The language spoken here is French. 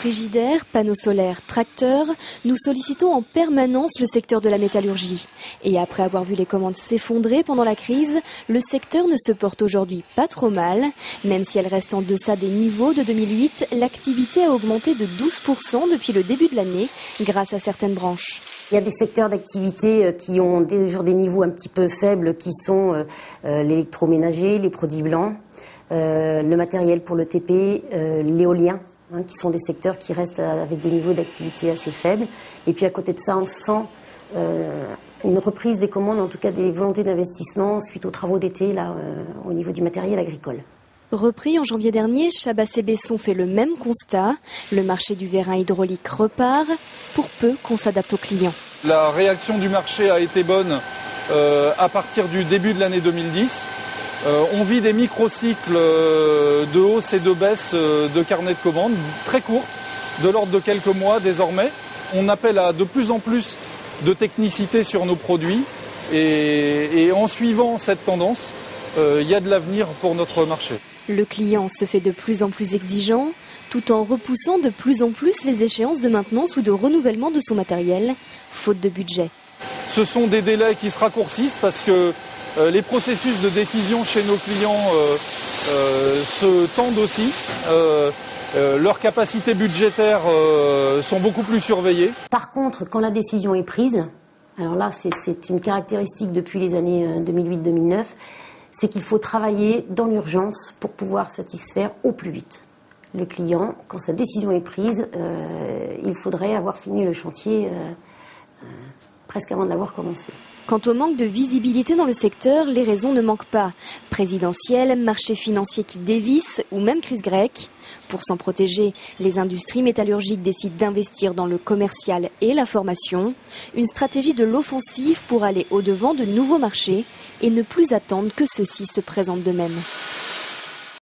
Frigidaires, panneaux solaires, tracteurs, nous sollicitons en permanence le secteur de la métallurgie. Et après avoir vu les commandes s'effondrer pendant la crise, le secteur ne se porte aujourd'hui pas trop mal. Même si elle reste en deçà des niveaux de 2008, l'activité a augmenté de 12% depuis le début de l'année, grâce à certaines branches. Il y a des secteurs d'activité qui ont toujours des niveaux un petit peu faibles, qui sont l'électroménager, les produits blancs, le matériel pour le TP, l'éolien. Qui sont des secteurs qui restent avec des niveaux d'activité assez faibles. Et puis à côté de ça, on sent une reprise des commandes, en tout cas des volontés d'investissement suite aux travaux d'été là, au niveau du matériel agricole. Repris en janvier dernier, Chabas et Besson fait le même constat. Le marché du vérin hydraulique repart, pour peu qu'on s'adapte aux clients. La réaction du marché a été bonne à partir du début de l'année 2010. On vit des microcycles de hausse et de baisse de carnet de commandes très courts, de l'ordre de quelques mois désormais. On appelle à de plus en plus de technicité sur nos produits et en suivant cette tendance, il y a de l'avenir pour notre marché. Le client se fait de plus en plus exigeant, tout en repoussant de plus en plus les échéances de maintenance ou de renouvellement de son matériel, faute de budget. Ce sont des délais qui se raccourcissent parce que les processus de décision chez nos clients se tendent aussi. Leurs capacités budgétaires sont beaucoup plus surveillées. Par contre, quand la décision est prise, alors là c'est une caractéristique depuis les années 2008-2009, c'est qu'il faut travailler dans l'urgence pour pouvoir satisfaire au plus vite le client. Quand sa décision est prise, il faudrait avoir fini le chantier presque avant de l'avoir commencé. Quant au manque de visibilité dans le secteur, les raisons ne manquent pas. Présidentielle, marché financier qui dévisse ou même crise grecque. Pour s'en protéger, les industries métallurgiques décident d'investir dans le commercial et la formation. Une stratégie de l'offensive pour aller au-devant de nouveaux marchés et ne plus attendre que ceux-ci se présentent d'eux-mêmes.